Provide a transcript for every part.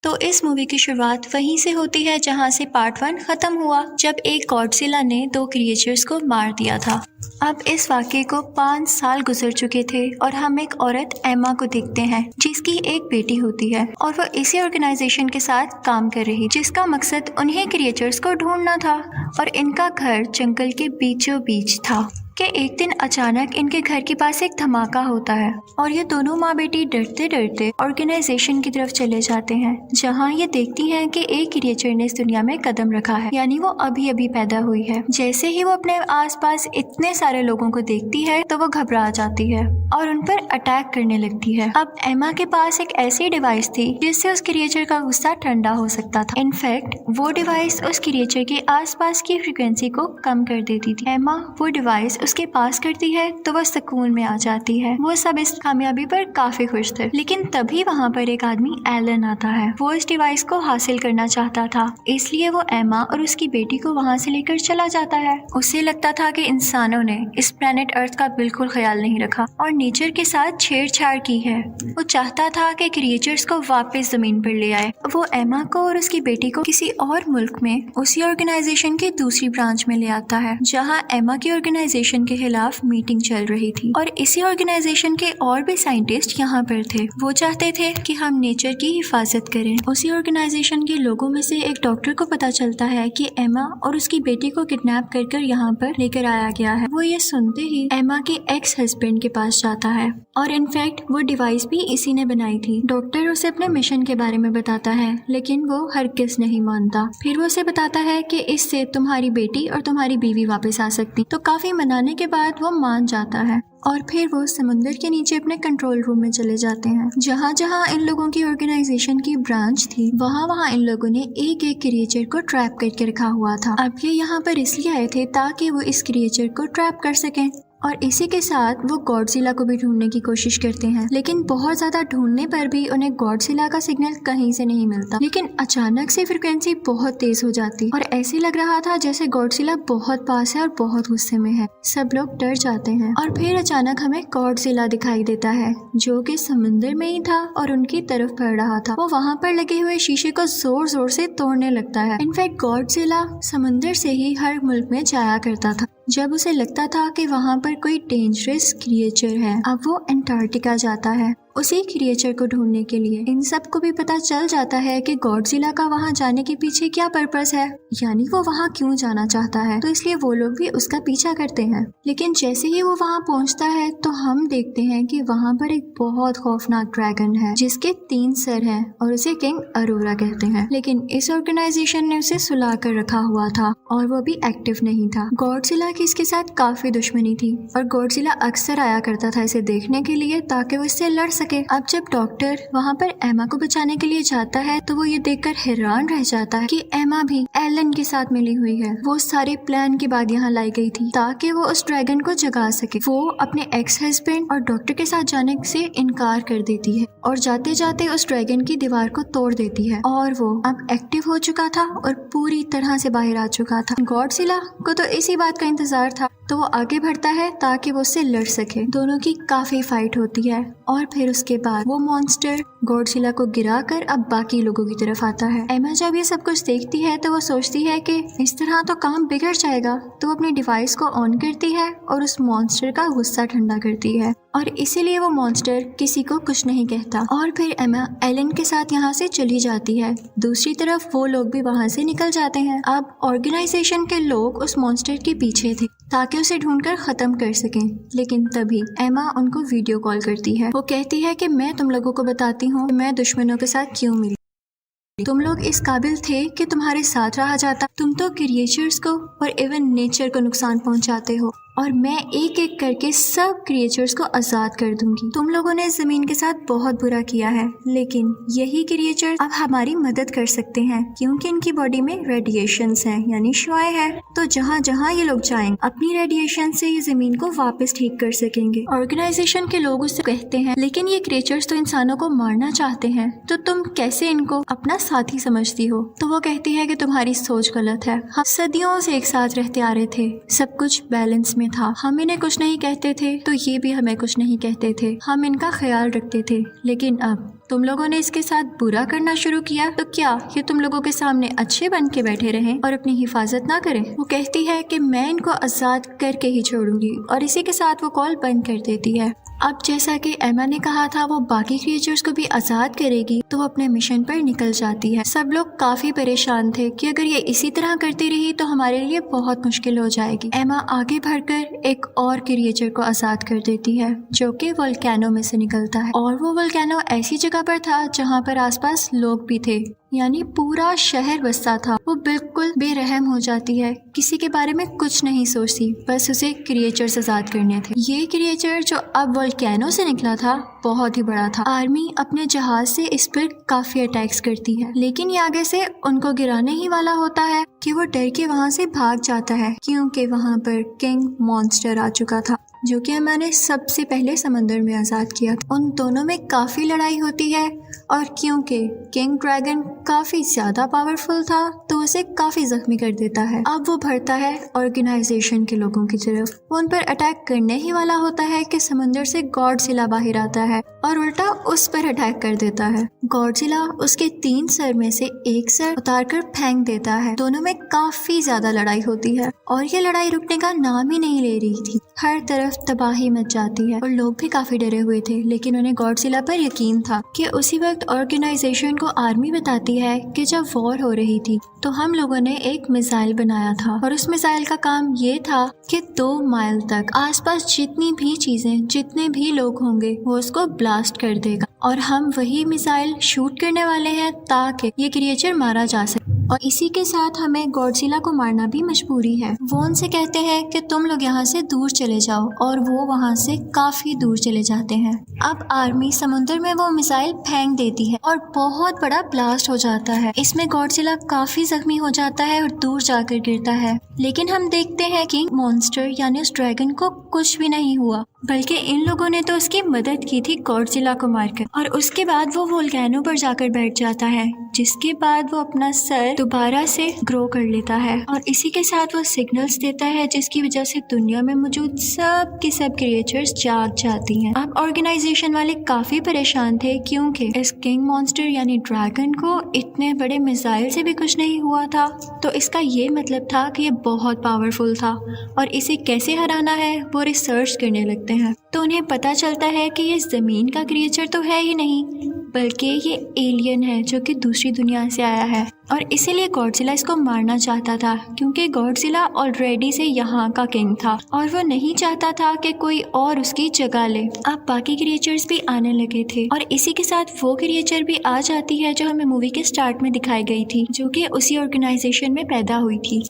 तो इस मूवी की शुरुआत वहीं से होती है जहां से पार्ट 1 खत्म हुआ, जब एक गॉडजिला ने 2 क्रिएचर्स को मार दिया था। अब इस वाक़ये को 5 साल गुजर चुके थे और हम एक औरत एमा को देखते हैं जिसकी एक बेटी होती है और वो इसी ऑर्गेनाइजेशन के साथ काम कर रही, जिसका मकसद उन्हें क्रिएचर्स को ढूंढना था और इनका घर जंगल के बीचों बीच था कि एक दिन अचानक इनके घर के पास एक धमाका होता है और ये दोनों माँ बेटी डरते डरते ऑर्गेनाइजेशन की तरफ चले जाते हैं, जहाँ ये देखती हैं कि एक क्रिएचर ने इस दुनिया में कदम रखा है, यानी वो अभी अभी पैदा हुई है। जैसे ही वो अपने आसपास इतने सारे लोगों को देखती है तो वो घबरा जाती है और उन पर अटैक करने लगती है। अब एमा के पास एक ऐसी डिवाइस थी जिससे उस क्रिएचर का गुस्सा ठंडा हो सकता था। इनफैक्ट वो डिवाइस उस क्रिएचर के आसपास की फ्रिक्वेंसी को कम कर देती थी। एमा वो डिवाइस उसके पास करती है तो वह सुकून में आ जाती है। वो सब इस कामयाबी पर काफी खुश थे, लेकिन तभी वहाँ पर एक आदमी एलन आता है। वो इस डिवाइस को हासिल करना चाहता था, इसलिए वो एमा और उसकी बेटी को वहाँ से लेकर चला जाता है। उसे लगता था कि इंसानों ने इस प्लेनेट अर्थ का बिल्कुल ख्याल नहीं रखा और नेचर के साथ छेड़छाड़ की है। वो चाहता था कि क्रिएचर्स को वापस जमीन पर ले आए। वो एमा को और उसकी बेटी को किसी और मुल्क में उसी ऑर्गेनाइजेशन की दूसरी ब्रांच में ले आता है, जहाँ एमा की ऑर्गेनाइजेशन के खिलाफ मीटिंग चल रही थी और इसी ऑर्गेनाइजेशन के और भी साइंटिस्ट यहाँ पर थे। वो चाहते थे कि हम नेचर की हिफाजत करें। उसी ऑर्गेनाइजेशन के लोगों में से एक डॉक्टर को पता चलता है कि एमा और उसकी बेटी को किडनैप कर यहाँ पर लेकर आया गया है। वो ये सुनते ही एमा के एक्स हस्बैंड के पास जाता है और इनफैक्ट वो डिवाइस भी इसी ने बनाई थी। डॉक्टर उसे अपने मिशन के बारे में बताता है, लेकिन वो हरगिज़ नहीं मानता। फिर वो उसे बताता है कि इससे तुम्हारी बेटी और तुम्हारी बीवी वापस आ सकती। तो काफी मनाने के बाद वो मान जाता है और फिर वो समुंदर के नीचे अपने कंट्रोल रूम में चले जाते हैं। जहाँ जहाँ इन लोगों की ऑर्गेनाइजेशन की ब्रांच थी, वहाँ वहाँ इन लोगों ने एक एक क्रिएचर को ट्रैप करके रखा हुआ था। अब ये यहाँ पर इसलिए आए थे ताकि वो इस क्रिएचर को ट्रैप कर सकें और इसी के साथ वो गॉडजिला को भी ढूंढने की कोशिश करते हैं, लेकिन बहुत ज्यादा ढूंढने पर भी उन्हें गॉडजिला का सिग्नल कहीं से नहीं मिलता। लेकिन अचानक से फ्रिक्वेंसी बहुत तेज हो जाती और ऐसे लग रहा था जैसे गॉडजिला बहुत पास है और बहुत गुस्से में है। सब लोग डर जाते हैं और फिर अचानक हमें गॉडजिला दिखाई देता है जो कि समुंदर में ही था और उनकी तरफ बढ़ रहा था। वो वहाँ पर लगे हुए शीशे को जोर जोर से तोड़ने लगता है। इनफैक्ट गॉडजिला समुंदर से ही हर मुल्क में जाया करता था जब उसे लगता था कि वहाँ पर कोई डेंजरस क्रिएचर है। अब वो अंटार्कटिका जाता है उसी क्रिएचर को ढूंढने के लिए। इन सब को भी पता चल जाता है कि गॉडजिला का वहाँ जाने के पीछे क्या पर्पस है, यानी वो वहाँ क्यों जाना चाहता है। तो इसलिए वो लोग भी उसका पीछा करते हैं। लेकिन जैसे ही वो वहाँ पहुँचता है तो हम देखते हैं कि वहाँ पर एक बहुत खौफनाक ड्रैगन है जिसके 3 सर हैं और उसे किंग अरोरा कहते हैं। लेकिन इस ऑर्गेनाइजेशन ने उसे सुला कर रखा हुआ था और वो भी एक्टिव नहीं था। गॉडजिला की इसके साथ काफी दुश्मनी थी और गॉडजिला अक्सर आया करता था इसे देखने के लिए ताकि वो इससे लड़ सके। अब जब डॉक्टर वहाँ पर एमा को बचाने के लिए जाता है तो वो ये देखकर हैरान रह जाता है कि एमा भी एलन के साथ मिली हुई है। वो सारे प्लान के बाद यहाँ लाई गई थी ताकि वो उस ड्रैगन को जगा सके। वो अपने एक्स हस्बैंड और डॉक्टर के साथ जाने से इनकार कर देती है और जाते जाते उस ड्रैगन की दीवार को तोड़ देती है और वो अब एक्टिव हो चुका था और पूरी तरह से बाहर आ चुका था। गॉडजिला को तो इसी बात का इंतजार था तो वो आगे बढ़ता है ताकि वो उससे लड़ सके। दोनों की काफी फाइट होती है और फिर उसके बाद वो मॉन्स्टर गॉडजिला को गिराकर अब बाकी लोगों की तरफ आता है। एमा जब ये सब कुछ देखती है तो वो सोचती है कि इस तरह तो काम बिगड़ जाएगा, तो वो अपनी डिवाइस को ऑन करती है और उस मॉन्स्टर का गुस्सा ठंडा करती है और इसीलिए वो मॉन्स्टर किसी को कुछ नहीं कहता। और फिर एमा एलन के साथ यहाँ से चली जाती है। दूसरी तरफ वो लोग भी वहाँ से निकल जाते हैं। अब ऑर्गेनाइजेशन के लोग उस मॉन्स्टर के पीछे थे ताकि उसे ढूंढकर खत्म कर सकें, लेकिन तभी एमा उनको वीडियो कॉल करती है। वो कहती है कि मैं तुम लोगों को बताती हूँ मैं दुश्मनों के साथ क्यों मिली। तुम लोग इस काबिल थे कि तुम्हारे साथ रहा जाता। तुम तो क्रिएचर्स को और इवन नेचर को नुकसान पहुंचाते हो और मैं एक एक करके सब क्रिएचर्स को आजाद कर दूंगी। तुम लोगों ने जमीन के साथ बहुत बुरा किया है, लेकिन यही क्रिएचर्स अब हमारी मदद कर सकते हैं क्योंकि इनकी बॉडी में रेडिएशंस हैं, यानी शुआएं हैं। तो जहाँ जहाँ ये लोग जाएंगे अपनी रेडिएशन से ये जमीन को वापस ठीक कर सकेंगे। ऑर्गेनाइजेशन के लोग उससे कहते हैं लेकिन ये क्रिएचर्स तो इंसानों को मारना चाहते हैं, तो तुम कैसे इनको अपना साथी समझती हो। तो वो कहती है कि तुम्हारी सोच गलत है। हम सदियों से एक साथ रहते आ रहे थे, सब कुछ बैलेंस में था। हम इन्हें कुछ नहीं कहते थे तो ये भी हमें कुछ नहीं कहते थे। हम इनका ख्याल रखते थे, लेकिन अब तुम लोगों ने इसके साथ बुरा करना शुरू किया तो क्या ये तुम लोगों के सामने अच्छे बन के बैठे रहें और अपनी हिफाजत ना करें? वो कहती है कि मैं इनको आजाद करके ही छोड़ूंगी और इसी के साथ वो कॉल बंद कर देती है। अब जैसा कि एमा ने कहा था वो बाकी क्रिएचर्स को भी आजाद करेगी तो वो अपने मिशन पर निकल जाती है। सब लोग काफी परेशान थे कि अगर ये इसी तरह करती रही तो हमारे लिए बहुत मुश्किल हो जाएगी। एमा आगे बढ़कर एक और क्रिएचर को आजाद कर देती है जो कि वोल्केनो में से निकलता है और वो वोल्केनो ऐसी जगह पर था जहाँ पर आसपास लोग भी थे, यानी पूरा शहर बसता था। वो बिल्कुल बेरहम हो जाती है, किसी के बारे में कुछ नहीं सोचती, बस उसे क्रिएचर्स आजाद करने थे। ये क्रिएचर जो अब वोल्केनो से निकला था बहुत ही बड़ा था। आर्मी अपने जहाज से इस पर काफी अटैक्स करती है, लेकिन ये आगे से उनको गिराने ही वाला होता है कि वो डर के वहाँ से भाग जाता है क्योंकि वहाँ पर किंग मॉन्स्टर आ चुका था जो कि मैंने सबसे पहले समंदर में आजाद किया। उन दोनों में काफी लड़ाई होती है और क्योंकि किंग ड्रैगन काफी ज्यादा पावरफुल था तो उसे काफी जख्मी कर देता है। अब वो बढ़ता है ऑर्गेनाइजेशन के लोगों की तरफ। वो उन पर अटैक करने ही वाला होता है कि समंदर से गॉडजिला बाहर आता है और उल्टा उस पर अटैक कर देता है। गॉडजिला उसके 3 सर में से एक सर उतारकर फेंक देता है। दोनों में काफी ज्यादा लड़ाई होती है और ये लड़ाई रुकने का नाम ही नहीं ले रही थी। हर तरफ तबाही मच जाती है और लोग भी काफी डरे हुए थे, लेकिन उन्हें गॉडजिला पर यकीन था कि उसी वक्त ऑर्गेनाइजेशन को आर्मी बताती है कि जब वॉर हो रही थी तो हम लोगों ने एक मिसाइल बनाया था और उस मिसाइल का काम ये था कि 2 माइल तक आसपास जितनी भी चीजें, जितने भी लोग होंगे वो उसको ब्लास्ट कर देगा और हम वही मिसाइल शूट करने वाले हैं ताकि ये क्रिएचर मारा जा सके और इसी के साथ हमें गॉडजिला को मारना भी मजबूरी है। वो उनसे कहते हैं कि तुम लोग यहाँ से दूर चले जाओ और वो वहाँ से काफी दूर चले जाते हैं। अब आर्मी समुद्र में वो मिसाइल फेंक देती है और बहुत बड़ा ब्लास्ट हो जाता है। इसमें गॉडजिला काफी जख्मी हो जाता है और दूर जाकर गिरता है, लेकिन हम देखते हैं कि मॉन्स्टर यानी उस ड्रैगन को कुछ भी नहीं हुआ, बल्कि इन लोगों ने तो उसकी मदद की थी गॉडजिला को मारकर। और उसके बाद वो वोल्केनो पर जाकर बैठ जाता है, जिसके बाद वो अपना सर दोबारा से ग्रो कर लेता है और इसी के साथ वो सिग्नल्स देता है जिसकी वजह से दुनिया में मौजूद सब के सब क्रिएचर्स जाग जाती हैं। अब ऑर्गेनाइजेशन वाले काफी परेशान थे क्योंकि इस किंग मॉन्स्टर यानी ड्रैगन को इतने बड़े मिसाइल से भी कुछ नहीं हुआ था, तो इसका ये मतलब था कि ये बहुत पावरफुल था और इसे कैसे हराना है वो रिसर्च करने लगते हैं। तो उन्हें पता चलता है कि ये जमीन का क्रिएचर तो है ही नहीं, बल्कि ये एलियन है जो कि दूसरी दुनिया से आया है और इसीलिए गॉडजिला इसको मारना चाहता था क्योंकि गॉडजिला ऑलरेडी से यहाँ का किंग था और वो नहीं चाहता था कि कोई और उसकी जगह ले। अब बाकी क्रिएचर्स भी आने लगे थे और इसी के साथ वो क्रिएचर भी आ जाती है जो हमें मूवी के स्टार्ट में दिखाई गई थी, जो कि उसी ऑर्गेनाइजेशन में पैदा हुई थी।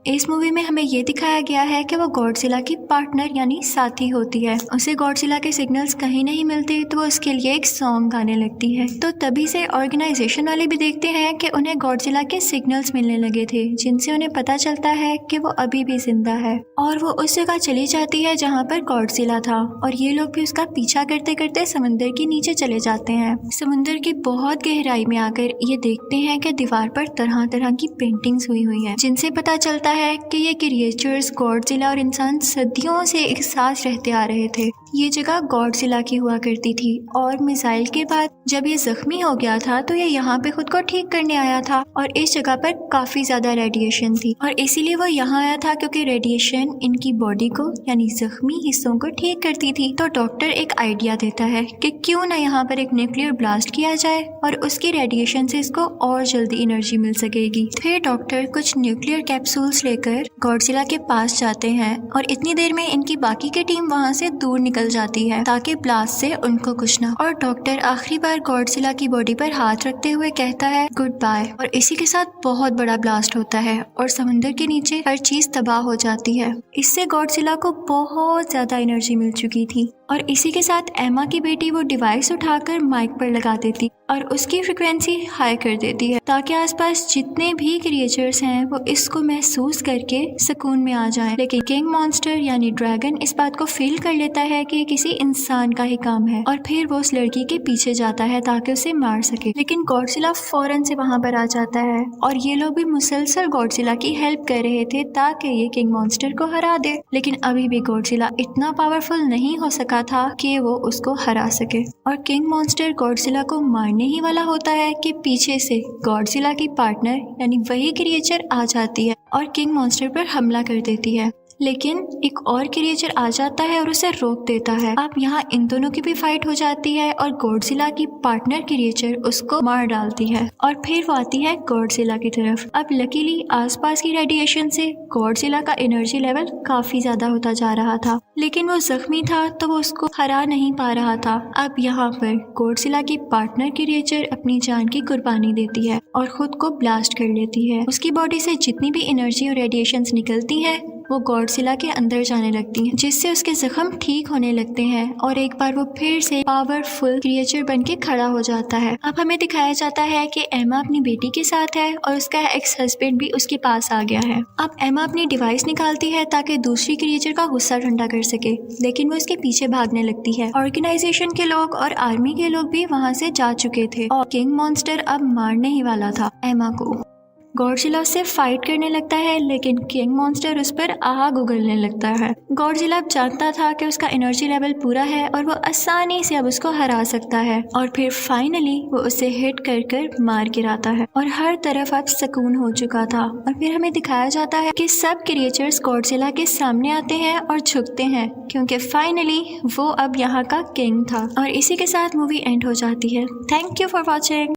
इस मूवी में हमें ये दिखाया गया है कि वो गॉडजिला की पार्टनर यानी साथी होती है। उसे गॉडजिला के सिग्नल्स कहीं नहीं मिलते तो वो उसके लिए एक सॉन्ग गाने लगती है। तो तभी से ऑर्गेनाइजेशन वाले भी देखते हैं कि उन्हें गॉडजिला के सिग्नल्स मिलने लगे थे, जिनसे उन्हें पता चलता है कि वो अभी भी जिंदा है और वो उस जगह चली जाती है जहाँ पर गॉडजिला था और ये लोग भी उसका पीछा करते करते समंदर के नीचे चले जाते हैं। समुंदर की बहुत गहराई में आकर ये देखते हैं कि दीवार पर तरह तरह की पेंटिंग्स हुई है, जिनसे पता चलता है कि ये क्रिएचर्स गॉडजिला और इंसान सदियों से एक साथ रहते आ रहे थे। ये जगह गॉडजिला की हुआ करती थी और मिसाइल के बाद जब ये जख्मी हो गया था तो ये यहाँ पे खुद को ठीक करने आया था और इस जगह पर काफी ज्यादा रेडिएशन थी और इसीलिए वो यहाँ आया था क्योंकि रेडिएशन इनकी बॉडी को यानी जख्मी हिस्सों को ठीक करती थी। तो डॉक्टर एक आइडिया देता है कि क्यों ना यहाँ पर एक न्यूक्लियर ब्लास्ट किया जाए और उसकी रेडिएशन से इसको और जल्दी एनर्जी मिल सकेगी। फिर डॉक्टर कुछ न्यूक्लियर कैप्सूल्स लेकर गॉडजिला के पास जाते हैं और इतनी देर में इनकी बाकी की टीम वहाँ से दूर निकल जाती है ताकि ब्लास्ट से उनको कुछ ना। और डॉक्टर आखिरी बार गॉडजिला की बॉडी पर हाथ रखते हुए कहता है गुड बाय और इसी के साथ बहुत बड़ा ब्लास्ट होता है और समंदर के नीचे हर चीज तबाह हो जाती है। इससे गॉडजिला को बहुत ज्यादा एनर्जी मिल चुकी थी और इसी के साथ एमा की बेटी वो डिवाइस उठाकर माइक पर लगा देती और उसकी फ्रिक्वेंसी हाई कर देती है ताकि आसपास जितने भी क्रिएचर्स हैं वो इसको महसूस करके सुकून में आ जाएं। लेकिन किंग मॉन्स्टर यानी ड्रैगन इस बात को फील कर लेता है कि किसी इंसान का ही काम है और फिर वो उस लड़की के पीछे जाता है ताकि उसे मार सके। लेकिन गॉडजिला फौरन से वहां पर आ जाता है और ये लोग भी मुसलसल गॉडजिला की हेल्प कर रहे थे ताकि ये किंग मॉन्स्टर को हरा दे। लेकिन अभी भी गॉडजिला इतना पावरफुल नहीं हो सका रहा था कि वो उसको हरा सके। और किंग मॉन्स्टर गॉडजिला को मारने ही वाला होता है कि पीछे से गॉडजिला की पार्टनर यानी वही क्रिएचर आ जाती है और किंग मॉन्स्टर पर हमला कर देती है। लेकिन एक और क्रिएचर आ जाता है और उसे रोक देता है। अब यहाँ इन दोनों की भी फाइट हो जाती है और गॉडजिला की पार्टनर क्रिएचर उसको मार डालती है और फिर वो आती है गॉडजिला की तरफ। अब लकीली आसपास की रेडिएशन से गॉडजिला का एनर्जी लेवल काफी ज्यादा होता जा रहा था, लेकिन वो जख्मी था तो वो उसको हरा नहीं पा रहा था। अब यहाँ पर गॉडजिला की पार्टनर क्रिएचर अपनी जान की कुर्बानी देती है और खुद को ब्लास्ट कर लेती है। उसकी बॉडी से जितनी भी एनर्जी और रेडिएशंस निकलती है वो गॉडजिला के अंदर जाने लगती हैं, जिससे उसके जख्म ठीक होने लगते हैं और एक बार वो फिर से पावरफुल क्रिएचर बन के खड़ा हो जाता है। अब हमें दिखाया जाता है कि एमा अपनी बेटी के साथ है और उसका एक्स हस्बैंड भी उसके पास आ गया है। अब एमा अपनी डिवाइस निकालती है ताकि दूसरी क्रिएचर का गुस्सा ठंडा कर सके, लेकिन वो उसके पीछे भागने लगती है। ऑर्गेनाइजेशन के लोग और आर्मी के लोग भी वहाँ से जा चुके थे और किंग मॉन्स्टर अब मारने ही वाला था एमा को। गॉडजिला उससे फाइट करने लगता है, लेकिन किंग मॉन्स्टर उस पर आग उगलने लगता है। गॉडजिला जानता था कि उसका एनर्जी लेवल पूरा है और वो आसानी से अब उसको हरा सकता है और फिर फाइनली वो उसे हिट कर कर मार गिराता है और हर तरफ अब सुकून हो चुका था। और फिर हमें दिखाया जाता है कि सब क्रिएचर्स गॉडजिला के सामने आते हैं और झुकते हैं क्योंकि फाइनली वो अब यहाँ का किंग था। और इसी के साथ मूवी एंड हो जाती है। Thank you for watching.